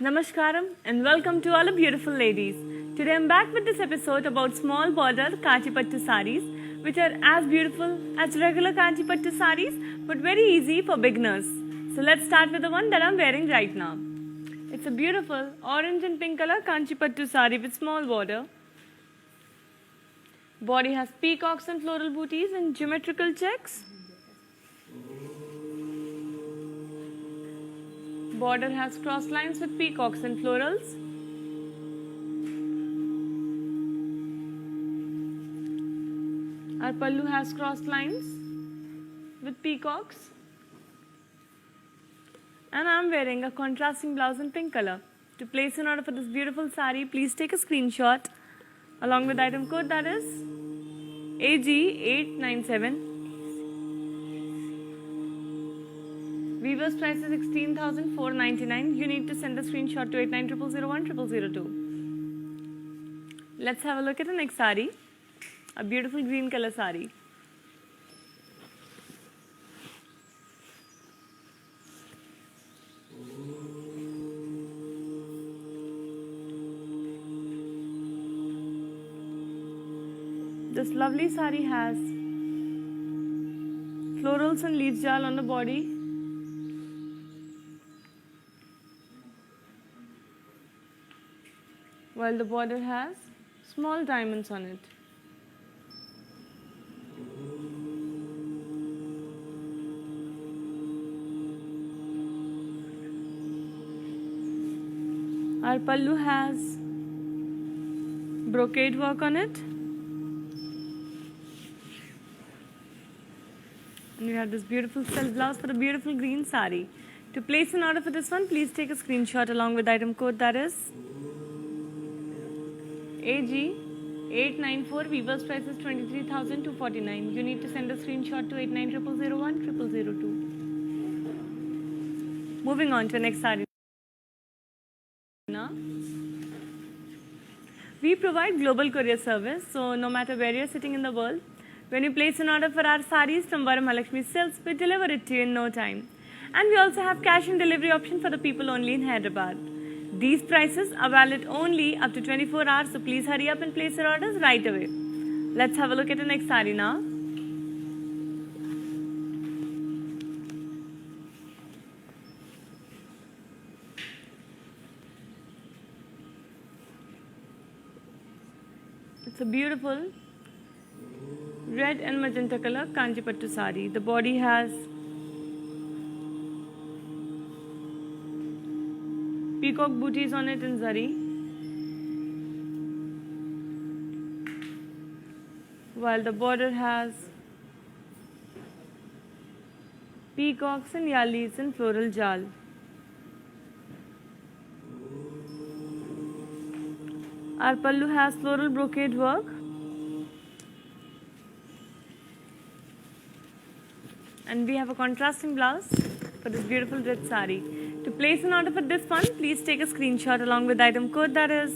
Namaskaram and welcome to all the beautiful ladies. Today I'm back with this episode about small border Kanchipattu sarees, which are as beautiful as regular Kanchipattu sarees but very easy for beginners. So let's start with the one that I'm wearing right now. It's a beautiful orange and pink color Kanchipattu saree with small border. Body has peacocks and floral booties and geometrical checks. Border has cross lines with peacocks and florals. Our pallu has crossed lines with peacocks. And I'm wearing a contrasting blouse in pink color. To place an order for this beautiful saree, please take a screenshot along with item code that is AG897. Weaver's price is 16,499. You need to send the screenshot to 8900010002. Let's have a look at the next saree. A beautiful green color saree. This lovely saree has florals and leaf jal on the body. While the border has small diamonds on it. Our pallu has brocade work on it. And we have this beautiful silk blouse for a beautiful green saree. To place an order for this one, please take a screenshot along with item code that is AG894. Weaver's price is 23,249. You need to send a screenshot to 8900010002. Moving on to the next saree. We provide global courier service, so no matter where you're sitting in the world, when you place an order for our sarees from Varamahalakshmi Silks, we deliver it to you in no time. And we also have cash and delivery option for the people only in Hyderabad. These prices are valid only up to 24 hours, so please hurry up and place your orders right away. Let's have a look at the next saree now. It's a beautiful red and magenta color Kanchipattu saree. The body has peacock booties on it in zari. While the border has peacocks and yalis in floral jal. Our pallu has floral brocade work. And we have a contrasting blouse for this beautiful red saree. To place an order for this one, please take a screenshot along with item code that is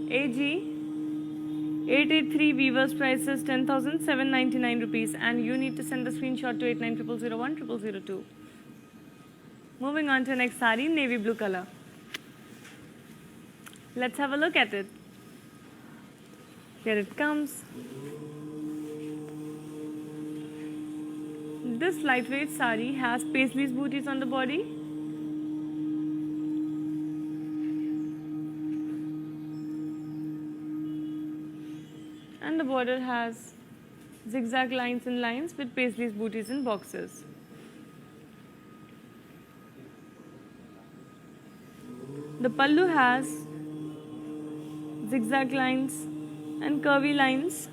AG883. Weaver's price is 10,799 rupees, and you need to send the screenshot to 8900010002. Moving on to the next saree, navy blue color. Let's have a look at it. Here it comes. This lightweight saree has Paisley's booties on the body. And the border has zigzag lines and lines with Paisley's booties in boxes. The pallu has zigzag lines and curvy lines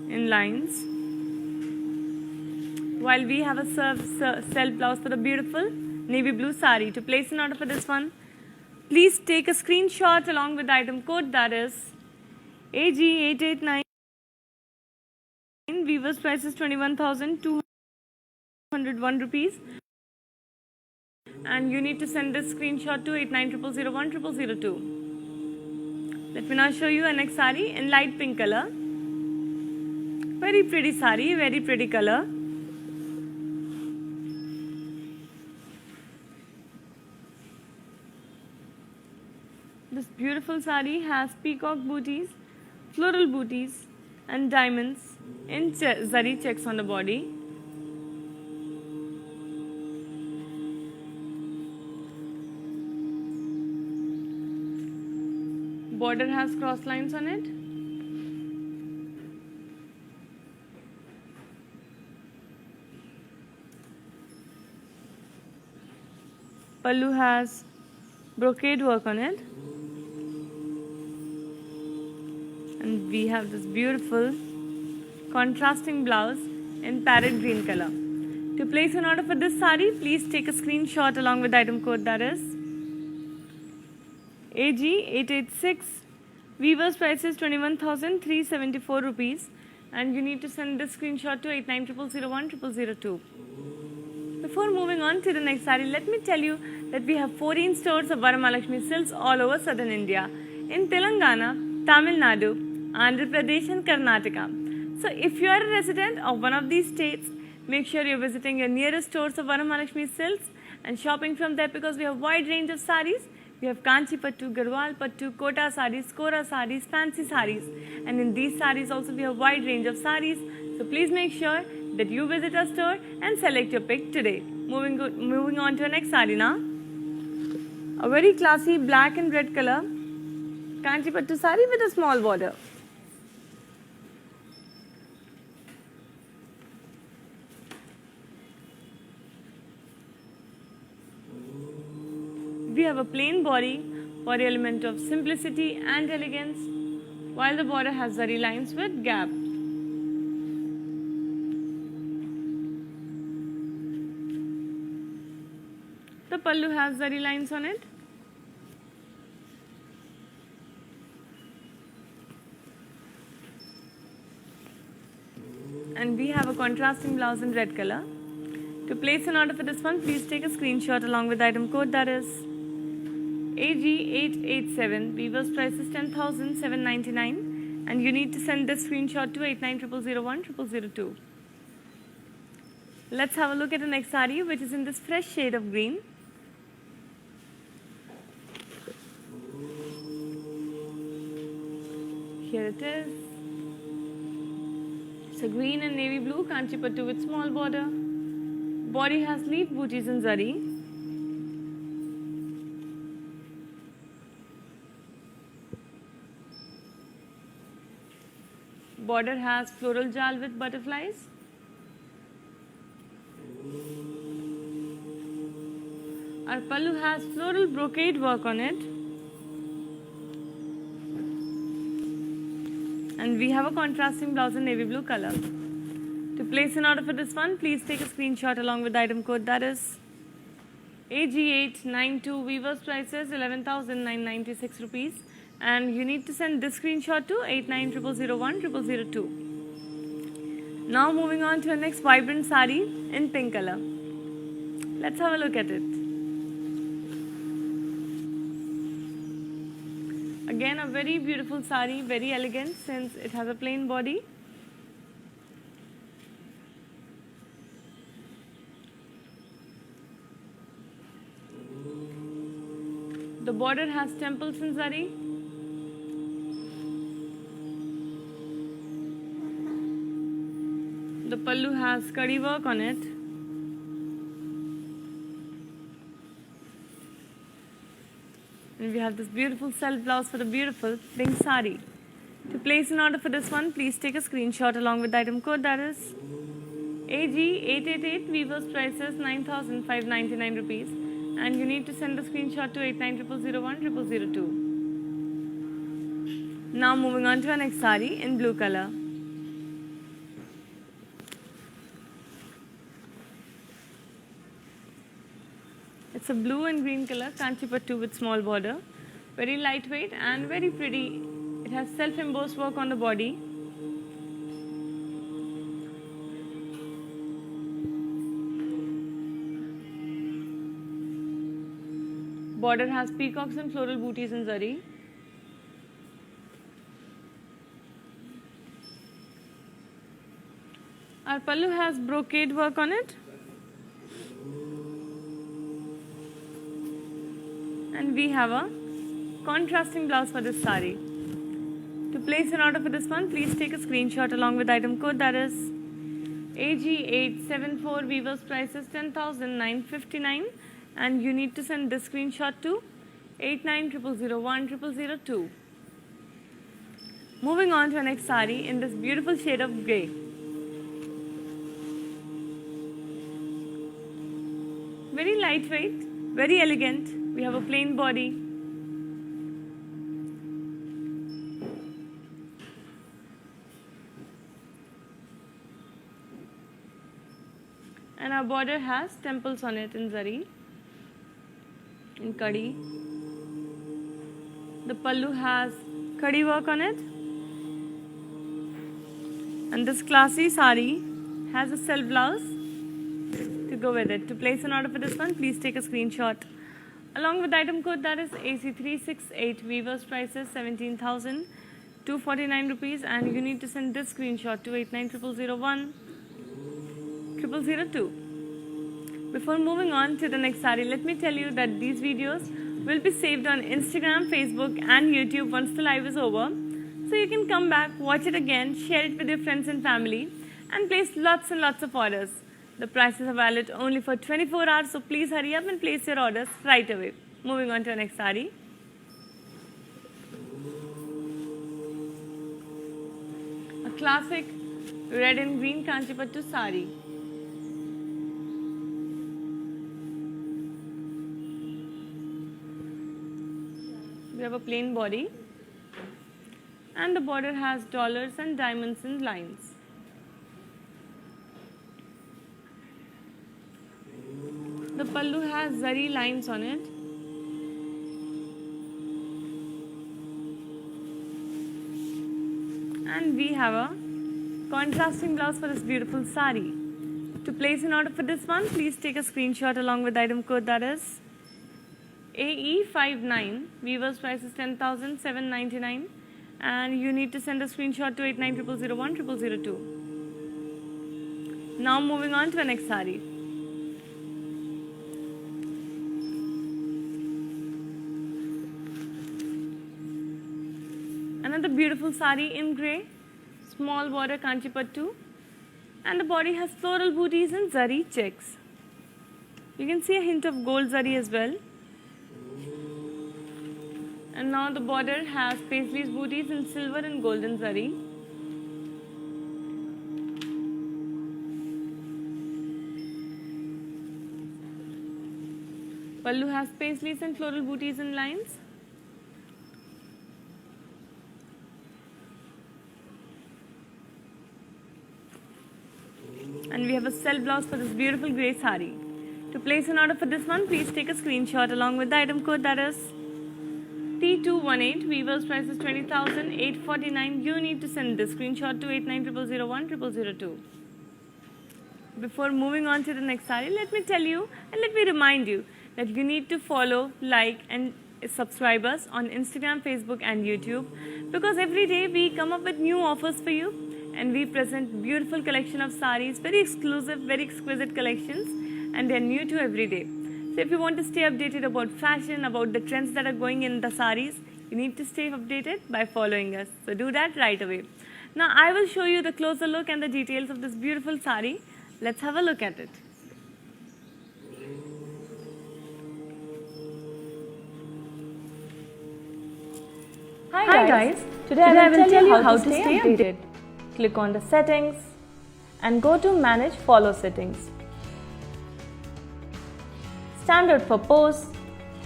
in lines. While we have a self blouse for the beautiful navy blue saree. To place an order for this one, please take a screenshot along with the item code that is AG889. Weaver's price is 21,201 rupees. And you need to send this screenshot to 8900010002. Let me now show you a next saree in light pink color. Very pretty saree, very pretty color. this beautiful sari has peacock booties, floral booties and diamonds in zari checks on the body. Border has cross lines on it. Pallu has brocade work on it. And we have this beautiful contrasting blouse in parrot green color. To place an order for this sari, please take a screenshot along with the item code, that is AG886. Weaver's price is 21,374 rupees, and you need to send this screenshot to 8900010002. Before moving on to the next sari, let me tell you that we have 14 stores of Varamahalakshmi Silks all over southern India, in Telangana, Tamil Nadu, Andhra Pradesh and Karnataka. So if you are a resident of one of these states, make sure you're visiting your nearest stores of Varamahalakshmi Silks and shopping from there, because we have a wide range of saris. We have Kanchi Pattu, Garhwal Pattu, Kota saris, Kora saris, fancy saris, and in these saris also we have a wide range of saris. So please make sure that you visit our store and select your pick today. Moving on to our next sari now. A very classy black and red color Kanchi Pattu sari with a small border. We have a plain body for the element of simplicity and elegance, while the border has zari lines with gap. The pallu has zari lines on it. And we have a contrasting blouse in red color. To place an order for this one, please take a screenshot along with the item code, that is AG887. Weaver's price is 10,799, and you need to send this screenshot to 8900010002. Let's have a look at the next sari, which is in this fresh shade of green. Here it is. It's a green and navy blue Kanchi Pattu with small border. Body has leaf booties in zari. Border has floral jal with butterflies. Our pallu has floral brocade work on it. And we have a contrasting blouse in navy blue color. To place an order for this one, please take a screenshot along with the item code, that is AG892. Weaver's price is 11,996 rupees, and you need to send this screenshot to 8900010002. Now moving on to our next vibrant sari in pink color. Let's have a look at it. Again, a very beautiful sari, very elegant since it has a plain body. The border has temples in zari. The pallu has kadi work on it. And we have this beautiful self blouse for the beautiful pink sari. To place an order for this one, please take a screenshot along with the item code, that is AG888. Weaver's price is 9,599 rupees, and you need to send the screenshot to 8900010002. Now moving on to our next sari in blue color. It's a blue and green color Kanchi Pattu with small border. Very lightweight and very pretty. It has self-embossed work on the body. Border has peacocks and floral booties in zari. Our pallu has brocade work on it. And we have a contrasting blouse for this sari. To place an order for this one, please take a screenshot along with item code, that is AG874. Weaver's price is 10,959, and you need to send this screenshot to 8900010002. Moving on to our next sari in this beautiful shade of grey. Very lightweight, very elegant. We have a plain body. And our border has temples on it in zari, in kadi. The pallu has kadi work on it. And this classy sari has a self blouse to go with it. To place an order for this one, please take a screenshot along with item code, that is AC368. Weaver's price is 17,249 rupees, and you need to send this screenshot to 8900010002. Before moving on to the next sari, let me tell you that these videos will be saved on Instagram, Facebook and YouTube once the live is over. So you can come back, watch it again, share it with your friends and family, and place lots and lots of orders. The prices are valid only for 24 hours, so please hurry up and place your orders right away. Moving on to our next sari. A classic red and green Kanchipattu sari. We have a plain body, and the border has dollars and diamonds and lines. The pallu has zari lines on it. And we have a contrasting blouse for this beautiful sari. To place an order for this one, please take a screenshot along with item code, that is AE59. Weaver's price is 10,799, and you need to send a screenshot to 8900010002. Now moving on to the next sari. Another beautiful sari in grey, small border Kanchipattu, and the body has floral booties and zari checks. You can see a hint of gold zari as well. And now the border has paisley's booties in silver and golden zari. Pallu has paisleys and floral booties and lines. And we have a self blouse for this beautiful grey sari. To place an order for this one, please take a screenshot along with the item code, that is T218. Weaver's price is 20,849. You need to send this screenshot to 8900010002. Before moving on to the next sari, let me tell you and let me remind you that you need to follow, like and subscribe us on Instagram, Facebook and YouTube, because every day we come up with new offers for you, and we present beautiful collection of saris, very exclusive, very exquisite collections, and they are new to every day. So if you want to stay updated about fashion, about the trends that are going in the saris, you need to stay updated by following us. So do that right away. Now I will show you the closer look and the details of this beautiful sari. Let's have a look at it. Hi guys, today I will tell you how to stay updated. Click on the settings and go to manage follow settings. Standard for posts,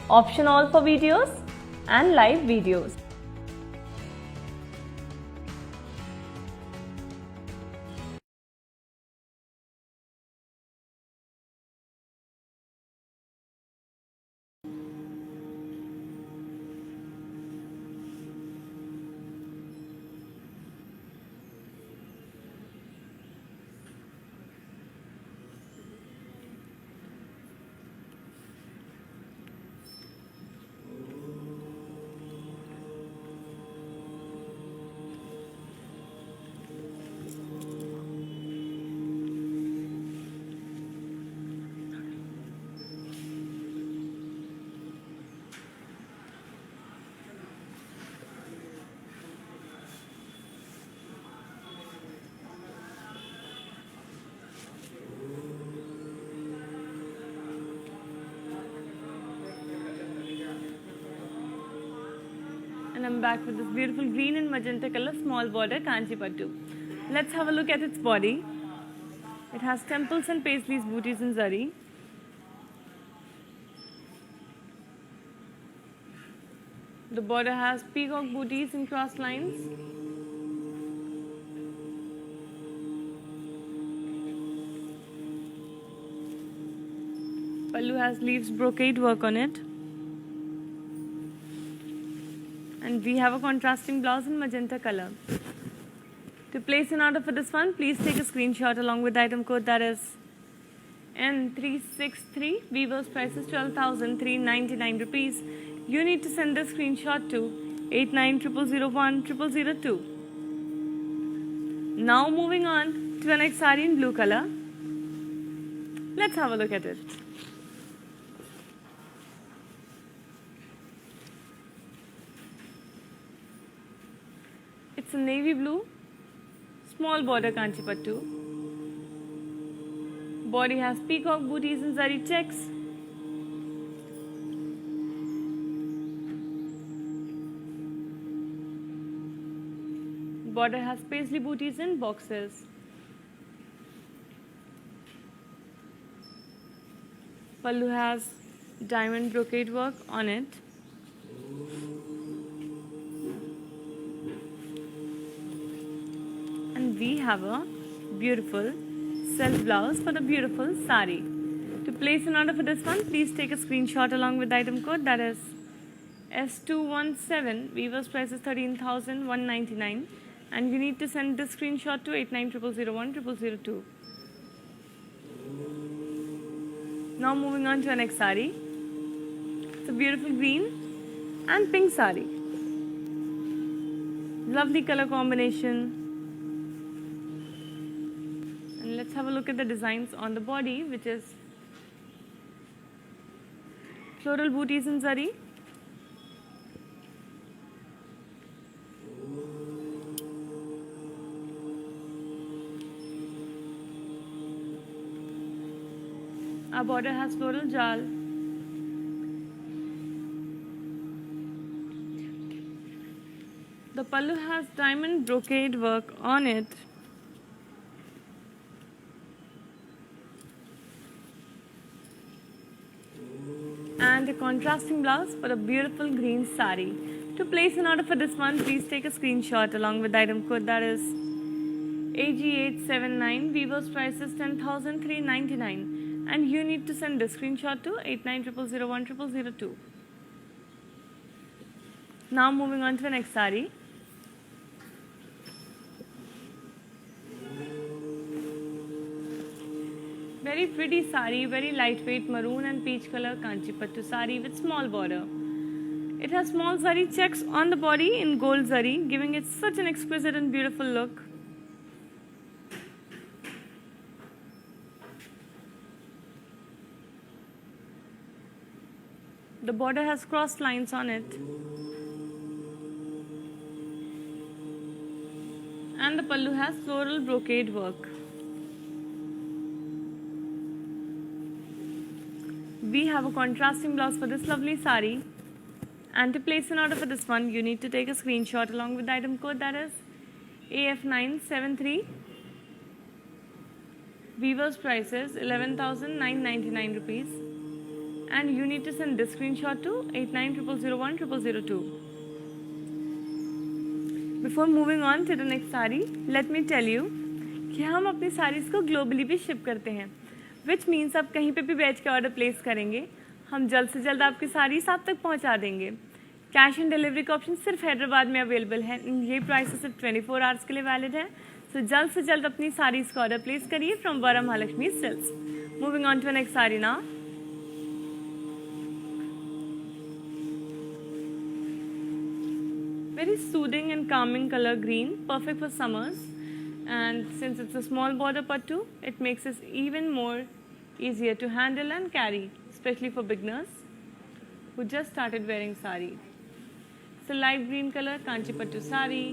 option all for videos and live videos. I'm back with this beautiful green and magenta color small border Kanchi Pattu. Let's have a look at its body. It has temples and paisleys, booties and zari. The border has peacock booties and cross lines. Pallu has leaves brocade work on it. And we have a contrasting blouse in magenta color. To place an order for this one, please take a screenshot along with the item code that is N363. Weaver's price is 12,399 rupees. You need to send the screenshot to 8900010002. Now moving on to the next saree in blue color. Let's have a look at it. It's a navy blue, small border Kanchi Pattu. Body has peacock booties and zari checks. Border has paisley booties and boxes. Pallu has diamond brocade work on it. And we have a beautiful self blouse for the beautiful sari. To place an order for this one, please take a screenshot along with the item code that is S217. Weaver's price is 13,199. And you need to send this screenshot to 8900010002. Now moving on to our next sari. It's a beautiful green and pink sari. Lovely color combination. And let's have a look at the designs on the body, which is floral booties in zari. Our border has floral jal. The pallu has diamond brocade work on it. And a contrasting blouse for a beautiful green sari. To place an order for this one, please take a screenshot along with the item code that is AG879. Weaver's price is 10,399. And you need to send the screenshot to 8900010002. Now moving on to the next sari. Very pretty sari, very lightweight maroon and peach color Kanchi Pattu sari with small border. It has small zari checks on the body in gold zari, giving it such an exquisite and beautiful look. The border has crossed lines on it. And the pallu has floral brocade work. We have a contrasting blouse for this lovely sari. And to place an order for this one, you need to take a screenshot along with the item code that is AF973. Weaver's price is 11,999 rupees. And you need to send this screenshot to 8900010002. Before moving on to the next sari, let me tell you कि हम अपनी साड़ीज़ को globally भी ship करते हैं, which means आप कहीं पे भी बैठ के ऑर्डर प्लेस करेंगे, हम जल्द से जल्द आपकी साड़ीज़ आप तक पहुंचा देंगे. कैश ऑन डिलीवरी का ऑप्शन सिर्फ हैदराबाद में अवेलेबल है. ये प्राइस सिर्फ 24 आवर्स के लिए वैलिड है. सो जल्द से जल्द अपनी साड़ीज़ का ऑर्डर प्लेस करिए from Varamahalakshmi silks. Moving on to next sari now. Very soothing and calming color green, perfect for summers. And since it's a small border pattu, it makes it even more easier to handle and carry, especially for beginners who just started wearing sari. It's a light green color Kanchi Pattu sari.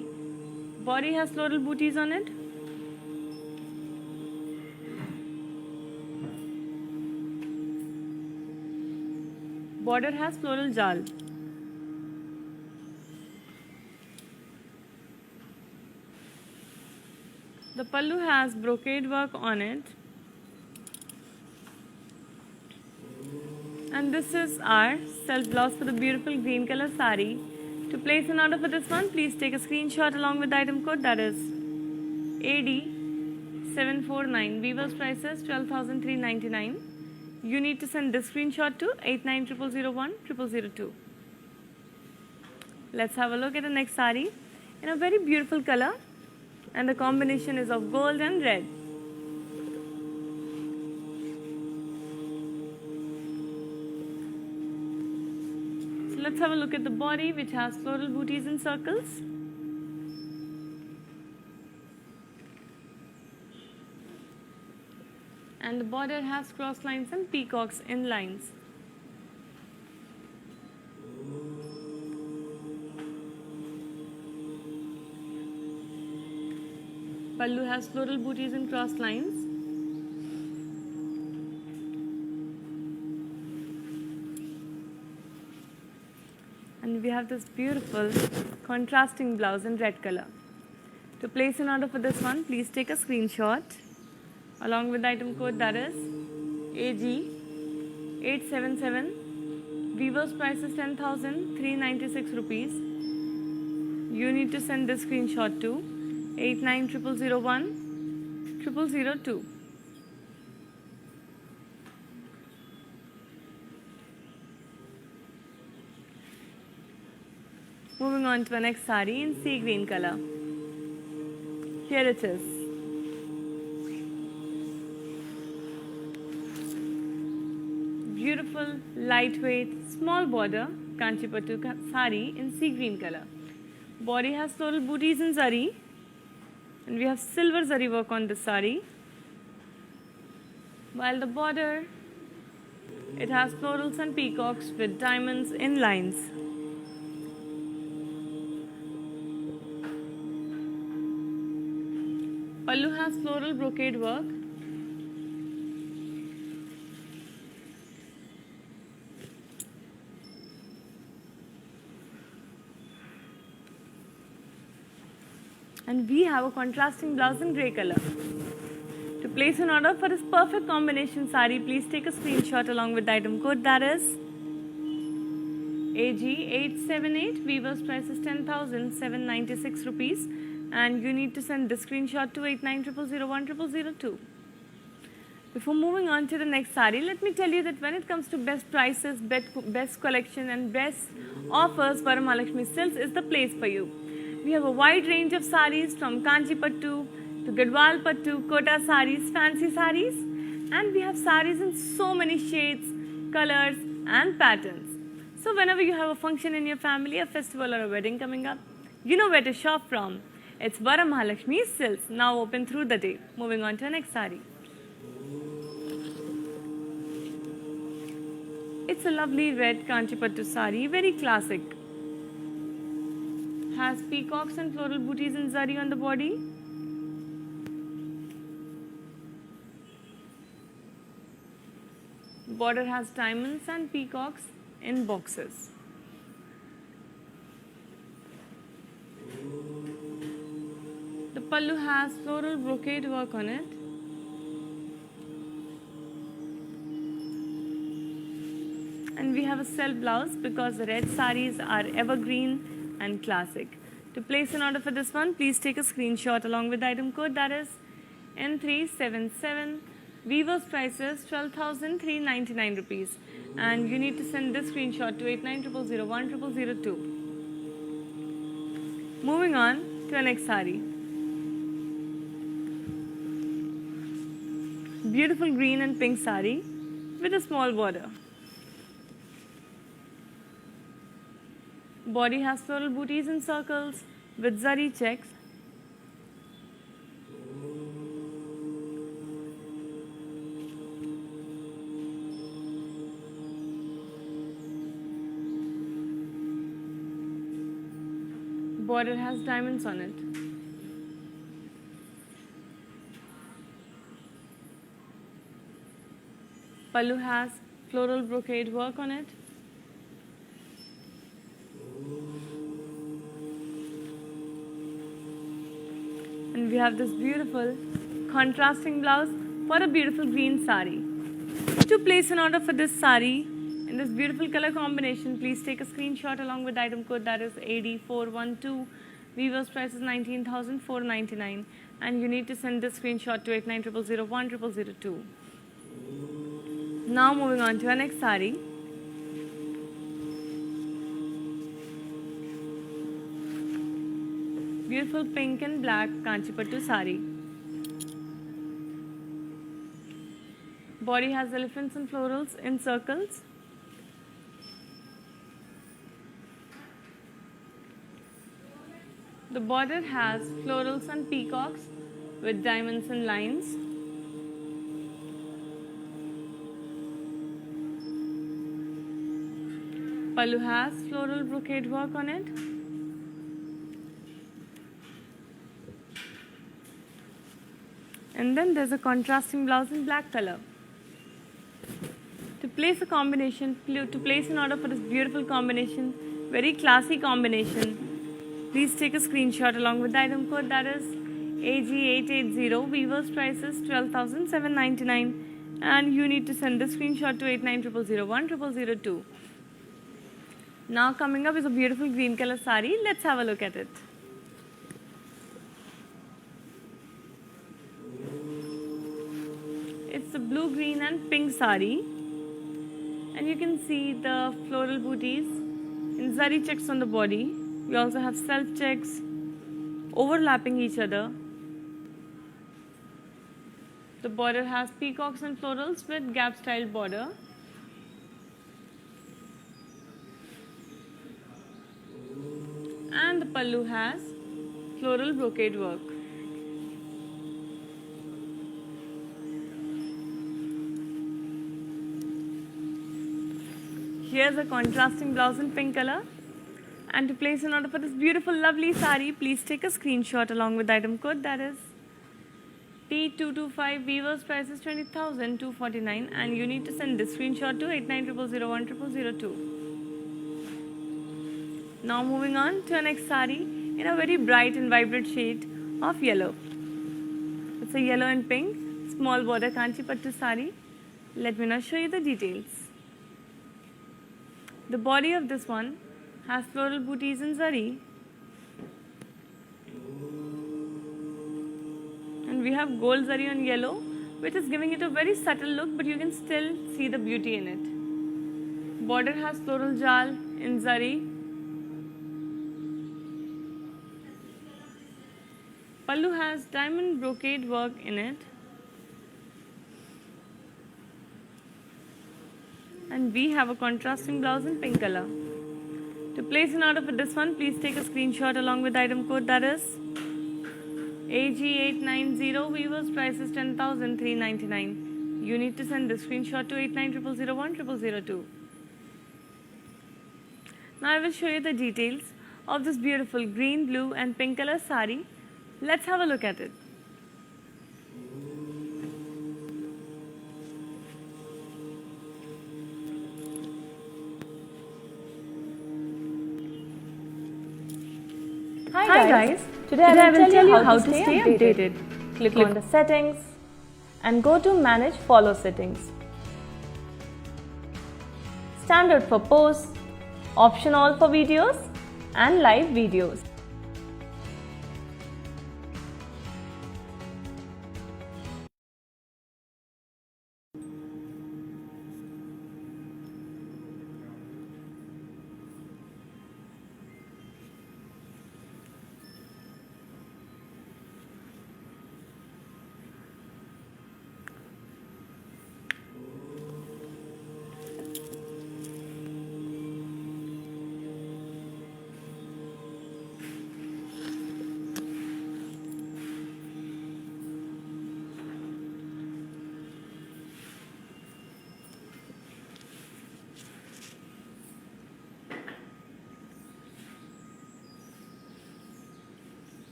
Body has floral booties on it. Border has floral jal. The pallu has brocade work on it. And this is our self blouse for the beautiful green color sari. To place an order for this one, please take a screenshot along with the item code, that is AD749. Weaver's price is 12,399. You need to send this screenshot to 8900010002. Let's have a look at the next sari in a very beautiful color, and the combination is of gold and red. So let's have a look at the body, which has floral booties and circles. And the border has cross lines and peacocks in lines. Pallu has floral booties and cross lines. And we have this beautiful contrasting blouse in red color. To place an order for this one, please take a screenshot along with the item code, that is AG877. Weaver's price is 10,396 rupees. You need to send this screenshot to 8900010002. Moving on to the next sari in sea green color. Here it is. Beautiful, lightweight, small border Kanchipattu sari in sea green color. Body has floral booties in zari, and we have silver zari work on this sari. While the border, it has florals and peacocks with diamonds in lines. Pallu has floral brocade work. And we have a contrasting blouse in grey color. To place an order for this perfect combination sari, please take a screenshot along with the item code, that is AG878. Weaver's price is 10,796 rupees. And you need to send this screenshot to 8900010002. Before moving on to the next sari, let me tell you that when it comes to best prices, best collection and best offers, Varamahalakshmi Silks is the place for you. We have a wide range of saris from Kanchipattu to Gadwal Pattu, Kota saris, fancy saris, and we have saris in so many shades, colors and patterns. So whenever you have a function in your family, a festival or a wedding coming up, you know where to shop from. It's Varamahalakshmi Silks, now open through the day. Moving on to the next sari. It's a lovely red Kanchipattu sari, very classic. Has peacocks and floral booties in zari on the body. Border has diamonds and peacocks in boxes. The pallu has floral brocade work on it. And we have a self blouse because the red saris are evergreen and classic. To place an order for this one, please take a screenshot along with the item code, that is N377. Weaver's price is 12,399 rupees. And you need to send this screenshot to 8900010002. Moving on to the next sari. Beautiful green and pink sari with a small border. Body has floral booties and circles with zari checks. Border has diamonds on it. Pallu has floral brocade work on it. And we we have this beautiful contrasting blouse for a beautiful green sari. To place an order for this sari in this beautiful color combination, please take a screenshot along with the item code, that is AD412. Weaver's price is 19,499, and you need to send this screenshot to 8900010002. Now moving on to our next sari. Beautiful pink and black Kanchipattu sari. Body has elephants and florals in circles. The border has florals and peacocks with diamonds and lines. Pallu has floral brocade work on it. And then there's a contrasting blouse in black color. To place a combination, to place an order for this beautiful combination, very classy combination, please take a screenshot along with the item code, that is AG880. Weaver's price is 12,799, and you need to send the screenshot to 8900010002. Now coming up is a beautiful green color sari. Let's have a look at it. It's a blue, green and pink sari, and you can see the floral booties in zari checks on the body. We also have self checks overlapping each other. The border has peacocks and florals with gap style border. And the pallu has floral brocade work. Here's a contrasting blouse in pink color. And to place an order for this beautiful, lovely sari, please take a screenshot along with the item code, that is P225. Weaver's price is 20,249, and you need to send this screenshot to 8900010002. Now moving on to our next sari in a very bright and vibrant shade of yellow. It's a yellow and pink small border Kanchipattu sari. Let me now show you the details. The body of this one has floral booties in zari, and we have gold zari on yellow, which is giving it a very subtle look, but you can still see the beauty in it. Border has floral jal in zari. Pallu has diamond brocade work in it. And we have a contrasting blouse in pink color. To place an order for this one, please take a screenshot along with the item code, that is AG890. Weaver's price is 10,399. You need to send this screenshot to 8900010002. Now I will show you the details of this beautiful green, blue and pink color sari. Let's have a look at it. Hi guys, today I will tell you how to stay updated. Click on the settings and go to manage follow settings. Standard for posts, option all for videos and live videos.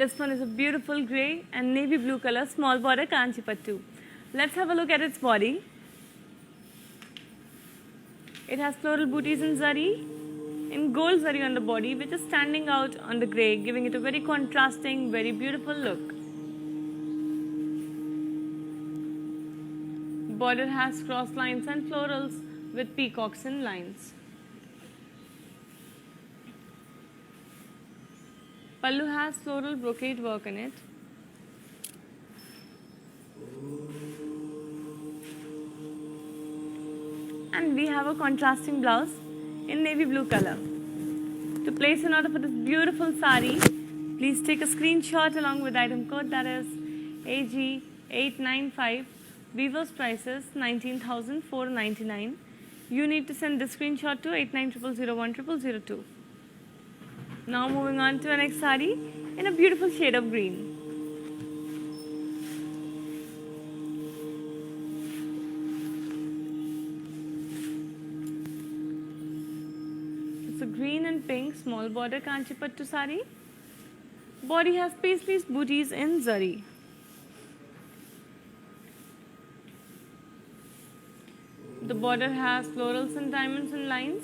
This one is a beautiful grey and navy blue color small border Kanchipattu. Let's have a look at its body. It has floral booties in zari, in gold zari on the body, which is standing out on the grey, giving it a very contrasting, very beautiful look. Border has cross lines and florals with peacocks in lines. Pallu has floral brocade work on it. And we have a contrasting blouse in navy blue color. To place an order for this beautiful sari, please take a screenshot along with item code, that is AG895. Weaver's price is 19,499. You need to send this screenshot to 8900010002. Now moving on to our next sari in a beautiful shade of green. It's a green and pink small border Kanchipattu sari. Body has paisley's booties in zari. The border has florals and diamonds and lines.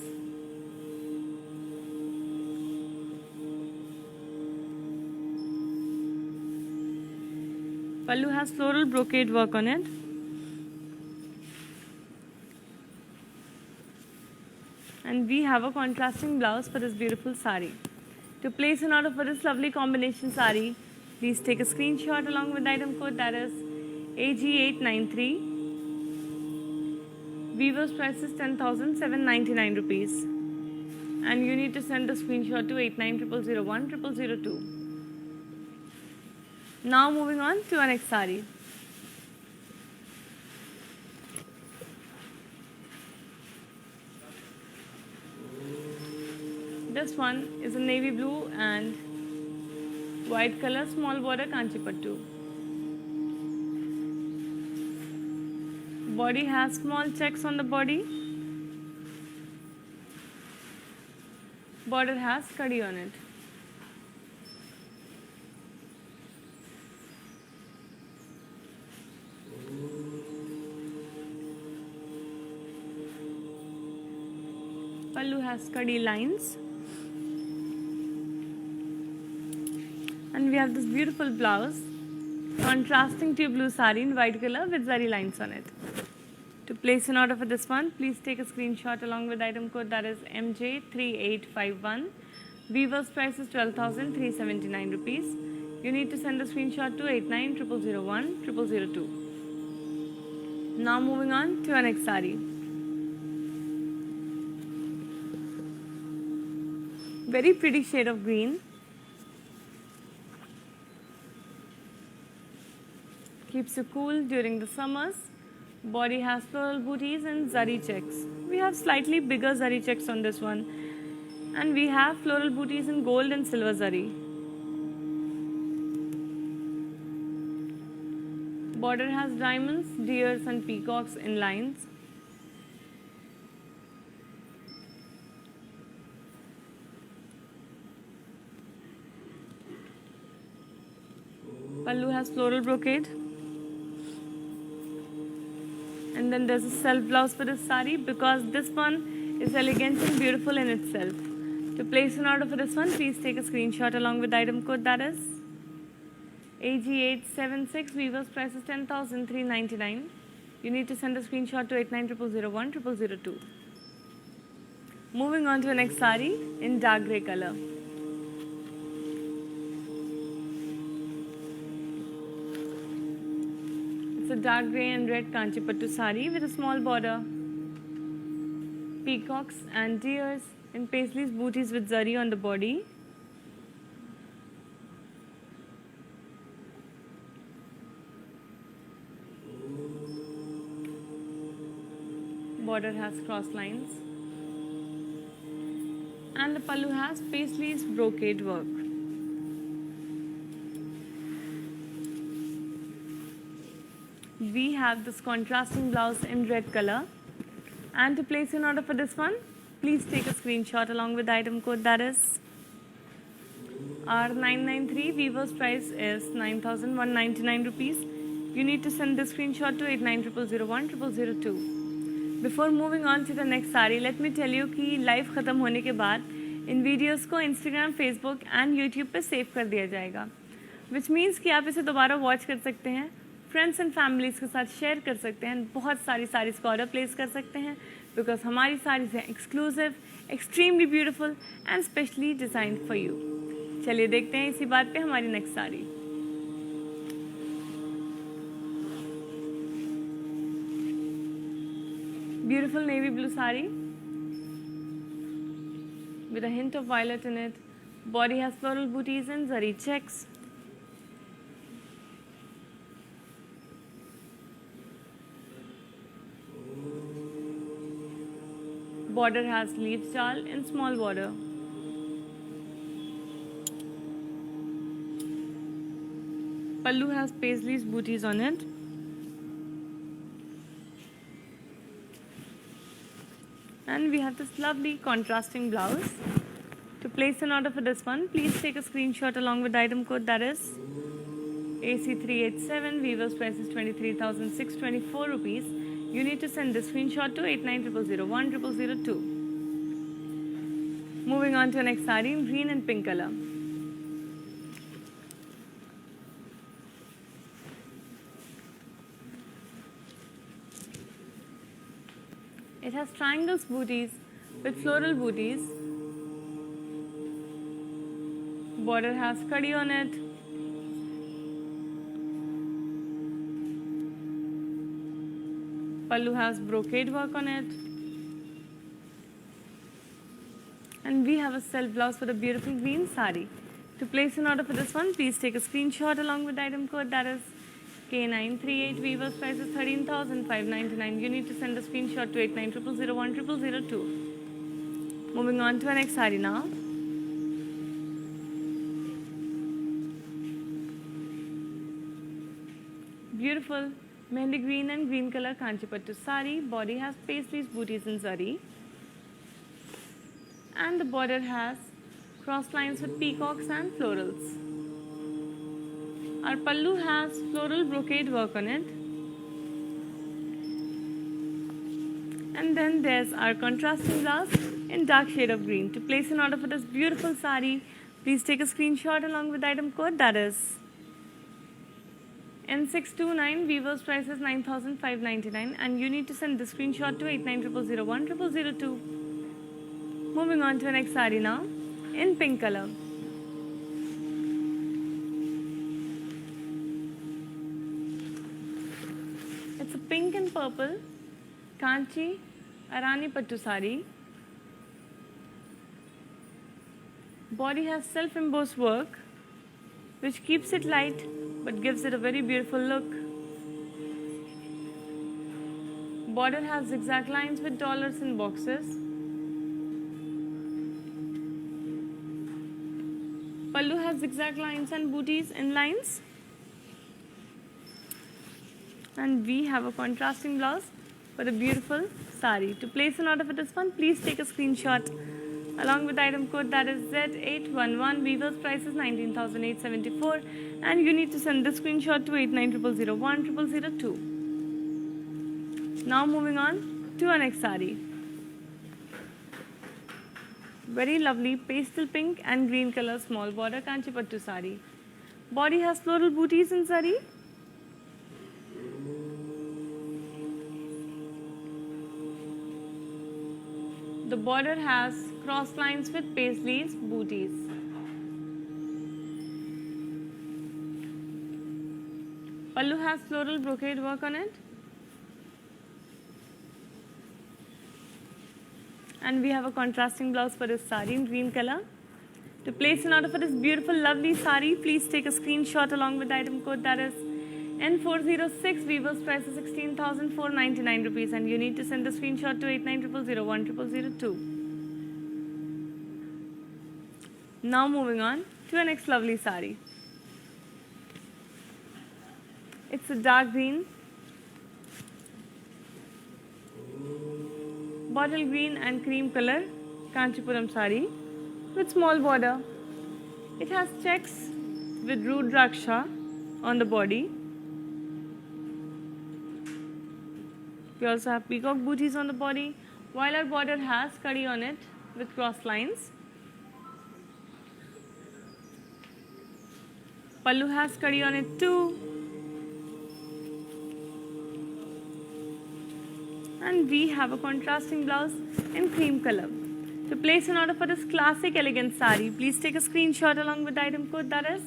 Pallu has floral brocade work on it. And we have a contrasting blouse for this beautiful sari. To place an order for this lovely combination sari, please take a screenshot along with the item code, that is AG893. Weaver's price is 10,799 rupees. And you need to send the screenshot to 8900010002. Now moving on to our next sari. This one is a navy blue and white color small border Kanchipattu. Body has small checks on the body. Border has kadi on it. Pallu has kadi lines. And we have this beautiful blouse, contrasting to blue sari in white color with zari lines on it. To place an order for this one, please take a screenshot along with item code, that is MJ3851. Weaver's price is 12,379 rupees. You need to send a screenshot to 8900010002. Now moving on to our next sari. Very pretty shade of green. Keeps you cool during the summers. Body has floral booties and zari checks. We have slightly bigger zari checks on this one. And we have floral booties in gold and silver zari. Border has diamonds, deers and peacocks in lines. Pallu has floral brocade. And then there's a self blouse for this sari, because this one is elegant and beautiful in itself. To place an order for this one, please take a screenshot along with the item code, that is AG876. Weaver's price is 10,399. You need to send a screenshot to 8900010002. Moving on to the next sari in dark grey color. It's a dark grey and red Kanchipattu sari with a small border, peacocks and deers in paisley's booties with zari on the body. Border has cross lines. And the pallu has paisley's brocade work. We have this contrasting blouse in red color. And to place an order for this one, please take a screenshot along with the item code, that is are 993. Weaver's price is 9,199 rupees. You need to send the screenshot to 8900010002. Before moving on to the next sari, let me tell you कि live ख़त्म होने के बाद इन videos को Instagram, Facebook and YouTube पे save कर दिया जाएगा, विच मीन्स कि आप इसे दोबारा वॉच कर सकते हैं, फ्रेंड्स एंड फैमिलीज़ के साथ शेयर कर सकते हैं, बहुत सारी साड़ीज़ को ऑर्डर प्लेस कर सकते हैं, बिकॉज हमारी साड़ीज़ हैं exclusive, extremely beautiful and specially design for you. चलिए देखते हैं इसी बात पे हमारी next sari. Beautiful navy blue sari with a hint of violet in it. Body has floral booties and zari checks. Border has leaf jal in small border. Pallu has paisleys booties on it. And we have this lovely contrasting blouse. To place an order for this one, please take a screenshot along with the item code, that is AC387. Weaver's price is 23,624 rupees. You need to send the screenshot to 8900010002. Moving on to the next saree in green and pink color. It has triangles booties with floral booties. Border has kadi on it. Pallu has brocade work on it. And we have a self blouse for the beautiful green sari. To place an order for this one, please take a screenshot along with the item code, that is K938. Weaver's price is 13,599. You need to send a screenshot to 8900010002. Moving on to our next saree now. Beautiful mehndi green and green color Kanchipattu sari. Body has paisleys, booties and zari. And the border has cross lines with peacocks and florals. Our pallu has floral brocade work on it. And then there's our contrasting blouse in dark shade of green. To place an order for this beautiful sari, please take a screenshot along with the item code, that is N629. Weaver's price is 9,599 and you need to send the screenshot to 8900010002. Moving on to the next sari now in pink color. It's a pink and purple Kanchi Arani Pattu sari. Body has self-embossed work which keeps it light but gives it a very beautiful look. Border has zigzag lines with dollars and boxes. Pallu has zigzag lines and booties in lines. And we have a contrasting blouse for the beautiful sari. To place an order for this one, please take a screenshot along with the item code, that is Z811. Weaver's price is 19,874 and you need to send the screenshot to 8900010002. Now moving on to our next sari. Very lovely pastel pink and green color small border Kanchipattu sari. Body has floral booties in sari. The border has cross lines with paisleys, booties. Pallu has floral brocade work on it. And we have a contrasting blouse for this sari in green color. To place an order for this beautiful, lovely sari, please take a screenshot along with the item code, that is N406. Weaver's price is 16,499 rupees and you need to send the screenshot to 8900010002. Now moving on to our next lovely sari. It's a dark green, bottle green and cream color Kanchipuram sari with small border. It has checks with Rudraksha on the body. We also have peacock booties on the body, while our border has kadi on it with cross lines. Pallu has kadi on it too. And we have a contrasting blouse in cream color. To place an order for this classic elegant sari, please take a screenshot along with the item code, that is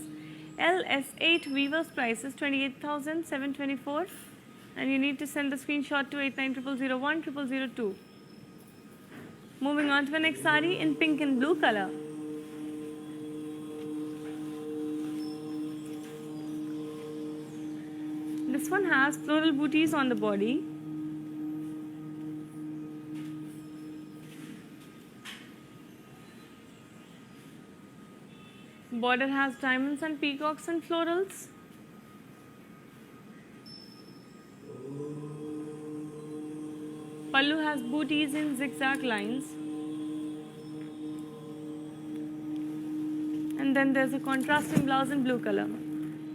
LS8. Weaver's price is 28,724, and you need to send the screenshot to 8900010002. Moving on to the next sari in pink and blue color. This one has floral booties on the body. Border has diamonds and peacocks and florals. Pallu has booties in zigzag lines. And then there's a contrasting blouse in blue color.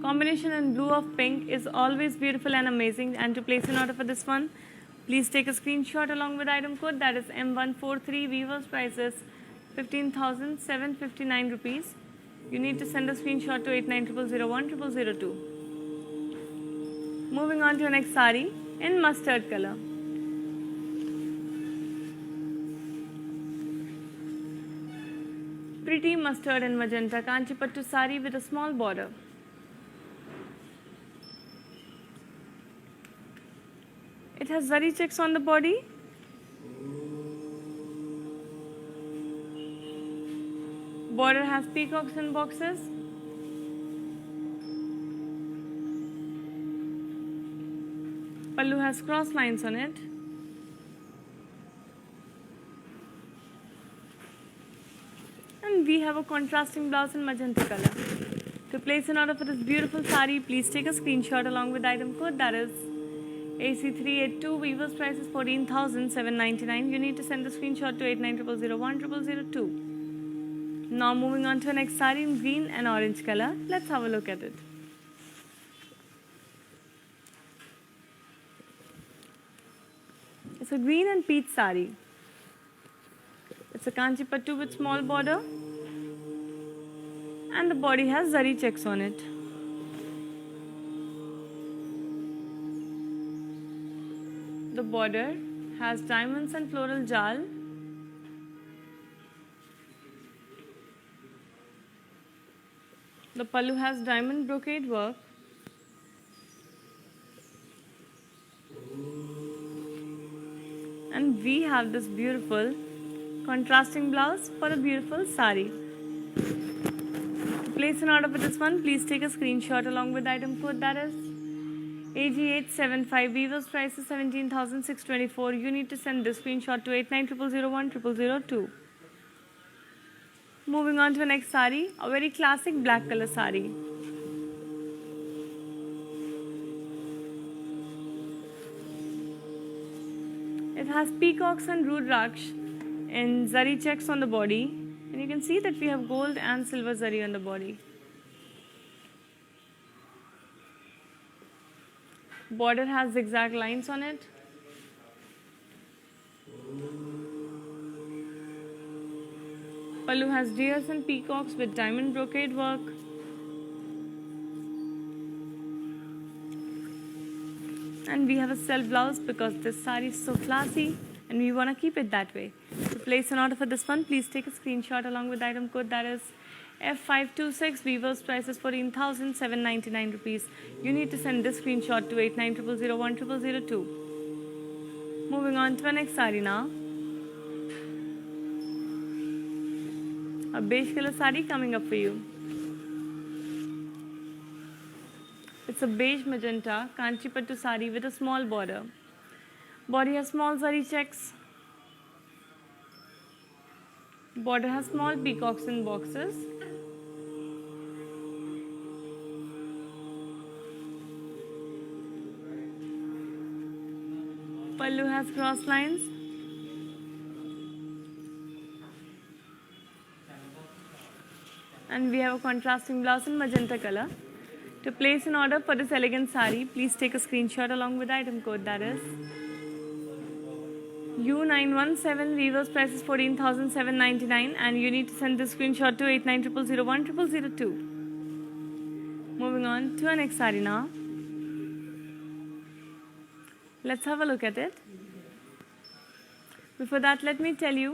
Combination in blue of pink is always beautiful and amazing. And to place an order for this one, please take a screenshot along with item code, that is M143. Weaver's price is 15,759 rupees. You need to send a screenshot to 8900010002. Moving on to the next sari in mustard color. Pretty mustard and magenta Kanchipattu sari with a small border. It has zari checks on the body. Border has peacocks and boxes. Pallu has cross lines on it. And we have a contrasting blouse in magenta color. To place an order for this beautiful sari, please take a screenshot along with item code, that is AC382. Weaver's price is 14,799. You need to send the screenshot to 8900010002. Now moving on to the next sari in green and orange color. Let's have a look at it. It's a green and peach sari. It's a Kanchipattu with small border. And the body has zari checks on it. The border has diamonds and floral jal. The pallu has diamond brocade work. And we have this beautiful contrasting blouse for a beautiful sari. To place an order for this one, please take a screenshot along with item code, that is AG875. Weaver's price is 17,624. You need to send this screenshot to 8900010002. Moving on to the next sari, a very classic black color sari. It has peacocks and Rudraksh in zari checks on the body, and you can see that we have gold and silver zari on the body. Border has zigzag lines on it. Pallu has deers and peacocks with diamond brocade work. And we have a self blouse because this sari is so classy and we want to keep it that way. To place an order for this one, please take a screenshot along with item code, that is F526. Weaver's price is 14,799 rupees. You need to send this screenshot to 8900010002. Moving on to the next sari now. A beige color sari coming up for you. It's a beige magenta Kanchipattu sari with a small border. Body has small zari checks. Border has small peacocks and boxes. Pallu has cross lines. and we have a contrasting blouse in magenta color. To place an order for this elegant sari, please take a screenshot along with the item code, that is U917. Weaver's price is 14,799 and you need to send this screenshot to 8900010002. Moving on to our next sari now. Let's have a look at it. Before that, let me tell you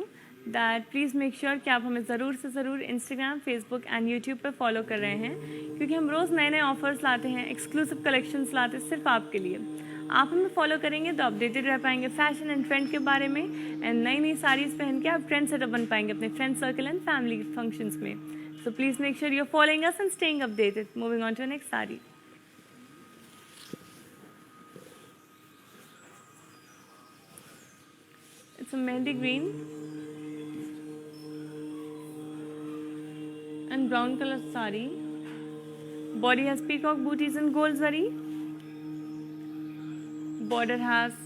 that please make sure कि आप हमें ज़रूर से ज़रूर Instagram, Facebook and YouTube पर follow कर रहे हैं, क्योंकि हम रोज़ नए नए ऑफर्स लाते हैं, एक्सक्लूसिव कलेक्शंस लाते हैं सिर्फ आपके लिए। आप हमें फॉलो करेंगे तो अपडेटेड रह पाएंगे फैशन एंड ट्रेंड के बारे में, एंड नई नई साड़ीज़ पहन के आप ट्रेंड सेटर बन पाएंगे अपने friend circle and family functions में। So please make sure you are following us and staying updated. Moving on to next sari. It's a mehndi green and brown color sari. Body has peacock booties and gold zari. Border has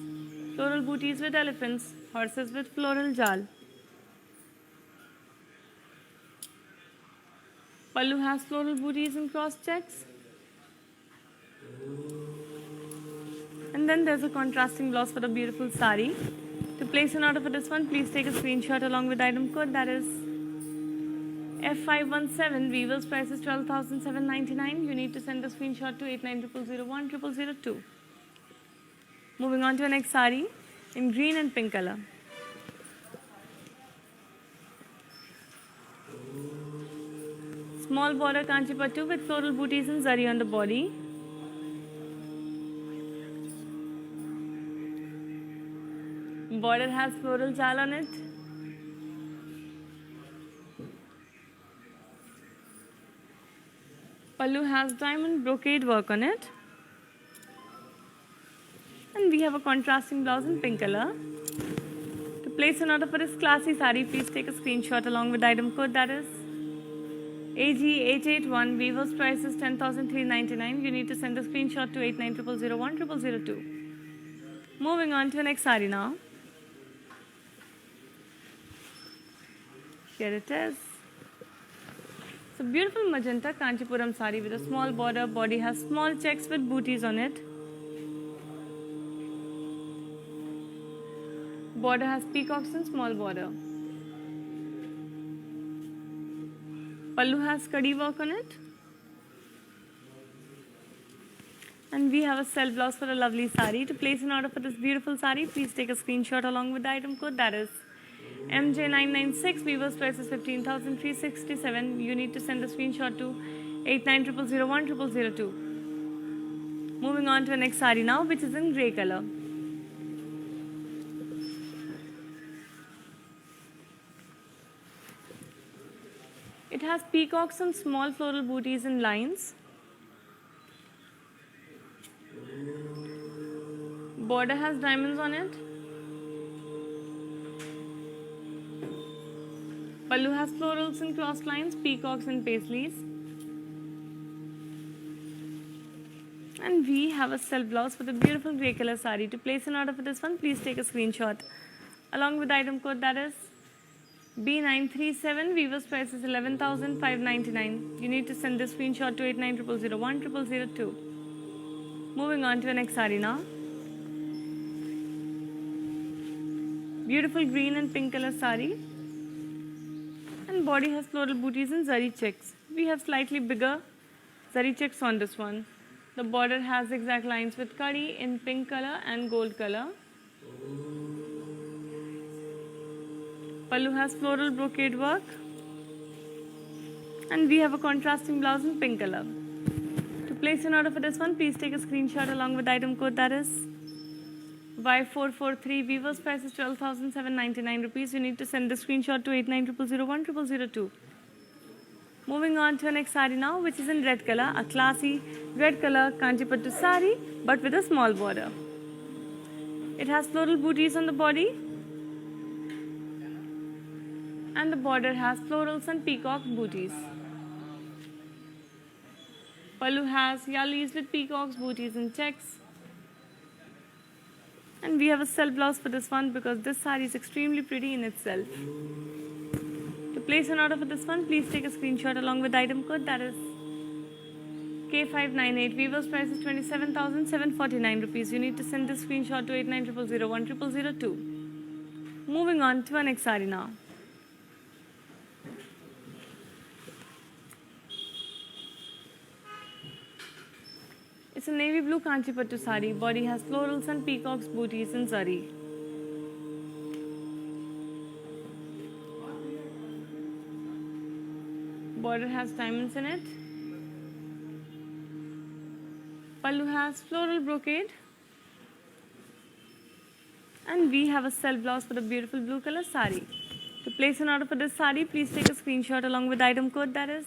floral booties with elephants, horses with floral jal. Pallu has floral booties and cross checks. And then there's a contrasting blouse for the beautiful sari. To place an order for this one, please take a screenshot along with the item code, that is F517. Weaver's price is 12,799. You need to send a screenshot to 8900010002. Moving on to our next sari in green and pink color. Small border kanchi pattu with floral booties and zari on the body. Border has floral jal on it. Pallu has diamond brocade work on it. And we have a contrasting blouse in pink color. To place an order for this classy sari, please take a screenshot along with the item code, that is AG881. Weaver's price is 10,399. You need to send a screenshot to 8900010002. Moving on to the next sari now. Here it is. It's a beautiful magenta Kanchipuram sari with a small border. Body has small checks with booties on it. Border has peacocks and small border. Pallu has kadi work on it. And we have a self blouse for a lovely sari. To place an order for this beautiful sari, please take a screenshot along with the item code, that is MJ996. Weaver's price is 15,367. You need to send a screenshot to 8900010002. Moving on to the next sari now, which is in grey color. It has peacocks and small floral booties and lines. Border has diamonds on it. Pallu has florals and cross lines, peacocks and paisleys. And we have a self blouse for the beautiful grey color sari. To place an order for this one, please take a screenshot along with the item code, that is B937. Weaver's price is 11,599. You need to send this screenshot to 8900010002. Moving on to the next sari now. Beautiful green and pink color sari. And body has floral booties and zari checks. We have slightly bigger zari checks on this one. The border has zigzag lines with kadi in pink color and gold color. Pallu has floral brocade work. And we have a contrasting blouse in pink color. To place an order for this one, please take a screenshot along with the item code, that is Y443. Weaver's price is 12,799 rupees. You need to send the screenshot to 8900010002. Moving on to the next sari now, which is in red color, a classy red color Kanchipattu sari, but with a small border. It has floral booties on the body, and the border has florals and peacock booties. Pallu has yallis with peacocks, booties and checks. And we have a self blouse for this one because this sari is extremely pretty in itself. To place an order for this one, please take a screenshot along with the item code, that is K598. Weaver's price is 27,749 rupees. You need to send this screenshot to 8900010002. Moving on to our next saree now. It's a navy blue Kanchipattu saree. Body has florals and peacocks, booties and zari. Border has diamonds in it. Pallu has floral brocade. And we have a self blouse for the beautiful blue color saree. To place an order for this saree, please take a screenshot along with the item code, that is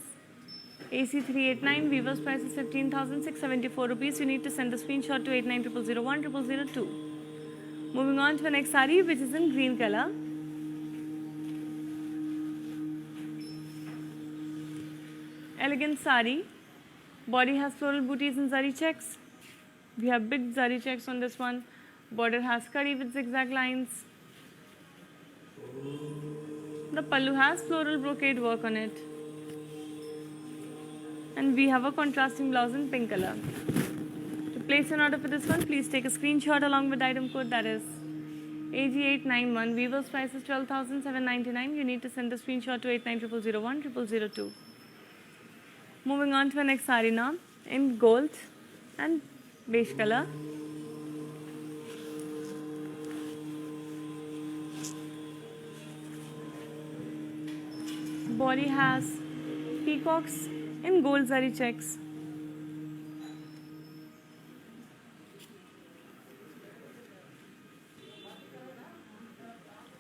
AC389. Weaver's price is 15,674 rupees. You need to send the screenshot to 8900010002. Moving on to the next saree, which is in green color. Elegant saree. Body has floral booties and zari checks. We have big zari checks on this one. Border has curry with zigzag lines. The pallu has floral brocade work on it. And we have a contrasting blouse in pink color. To place an order for this one, please take a screenshot along with the item code, that is AG891. Weaver's price is 12,799. You need to send the screenshot to 8900010002. Moving on to the next saree now, in gold and beige color. Body has peacocks in gold zari checks.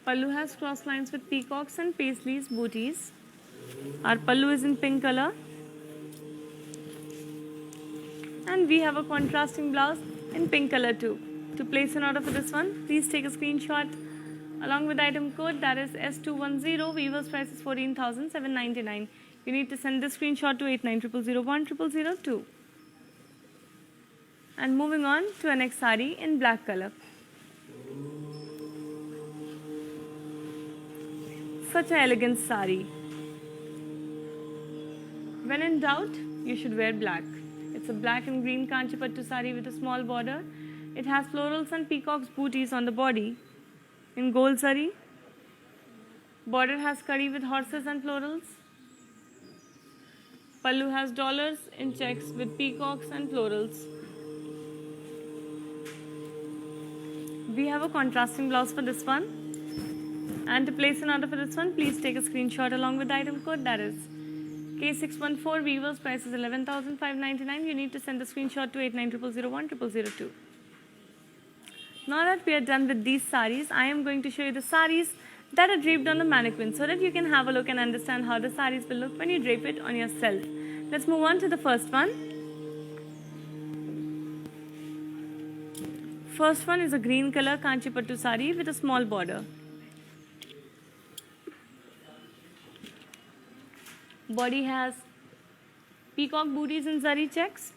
Pallu has cross lines with peacocks and paisleys, booties. Our pallu is in pink color. And we have a contrasting blouse in pink color too. To place an order for this one, please take a screenshot along with the item code, that is S210. Weaver's price is 14,799. You need to send this screenshot to 8900010002. And moving on to our next saree in black color. Such an elegant saree. When in doubt, you should wear black. It's a black and green Kanchipattu saree with a small border. It has florals and peacocks booties on the body in gold zari. Border has curry with horses and florals. Pallu has dollars in checks with peacocks and florals. We have a contrasting blouse for this one. And to place an order for this one, please take a screenshot along with the item code, that is K614. Weaver's price is 11,599. You need to send the screenshot to 8900010002. Now that we are done with these sarees, I am going to show you the sarees that are draped on the mannequin so that you can have a look and understand how the sarees will look when you drape it on yourself. Let's move on to the first one. First one is a green color Kanchipattu saree with a small border. Body has peacock booties and zari checks.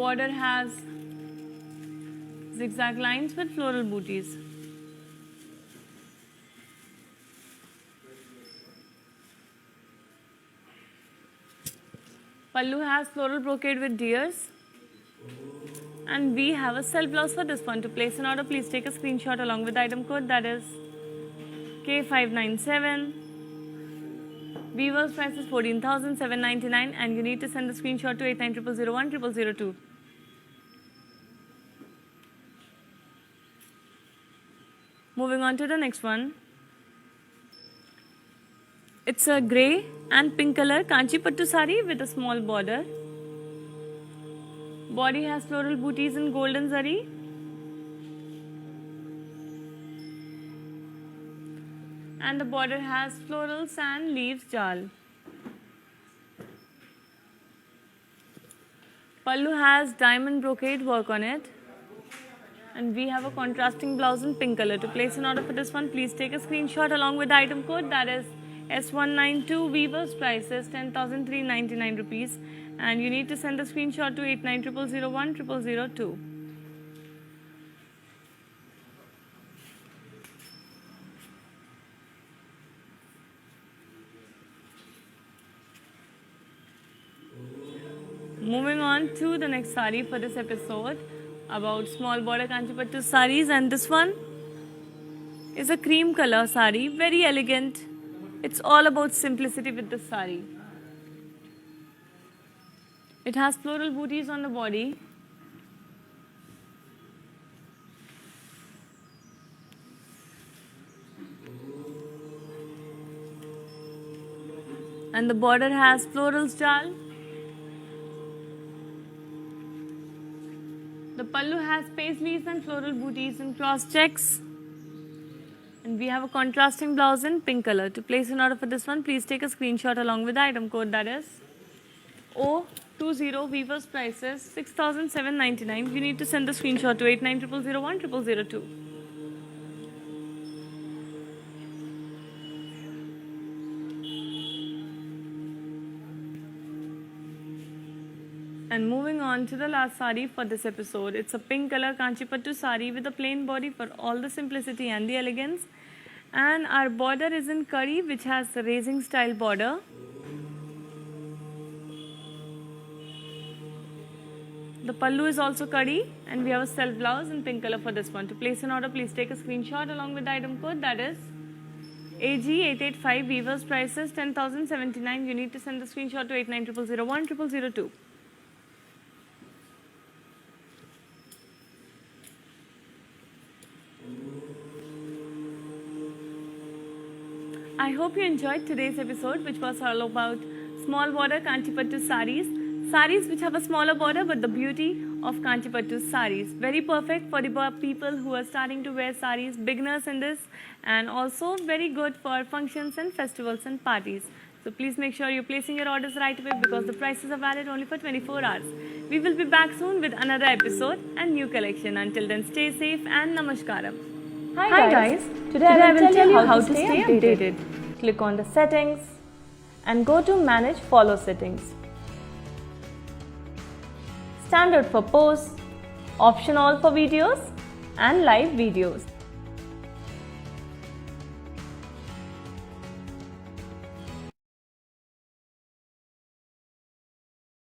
Border has zigzag lines with floral booties. Pallu has floral brocade with deers. And we have a self blouse for this one. To place an order, please take a screenshot along with the item code, that is K597. Weaver's price is 14,799 and you need to send the screenshot to 8900010002. Moving on to the next one. It's a grey and pink color Kanchipattu saree with a small border. Body has floral booties in golden zari. And the border has florals and leaves jal. Pallu has diamond brocade work on it. And we have a contrasting blouse in pink color. To place an order for this one, please take a screenshot along with the item code, that is S192 Weavers prices 10,399 rupees, and you need to send the screenshot to 8900010002. Moving on to the next sari for this episode about small border Kanchipattu saris, and this one is a cream color sari, very elegant. It's all about simplicity with this sari. It has floral booties on the body. And the border has floral jal. The pallu has paisleys and floral booties and cross checks. And we have a contrasting blouse in pink color. To place an order for this one, please take a screenshot along with the item code, that is O20. Weavers prices 6,799. You need to send the screenshot to 8900010002. And moving on to the last sari for this episode, it's a pink color Kanchipattu sari with a plain body for all the simplicity and the elegance. And our border is in curry, which has a raising style border. The pallu is also curry, and we have a self blouse in pink color for this one. To place an order, please take a screenshot along with the item code, that is AG885. Weavers prices 10,079. You need to send the screenshot to 8900010002. I hope you enjoyed today's episode, which was all about small border Kanchipattu saris. Saris which have a smaller border, but the beauty of Kanchipattu saris. Very perfect for the people who are starting to wear saris, beginners in this, and also very good for functions and festivals and parties. So please make sure you're placing your orders right away, because the prices are valid only for 24 hours. We will be back soon with another episode and new collection. Until then, stay safe and namaskaram. Hi guys, today I will tell you how to stay updated. Click on the settings and go to manage follow settings. Standard for posts, option all for videos and live videos.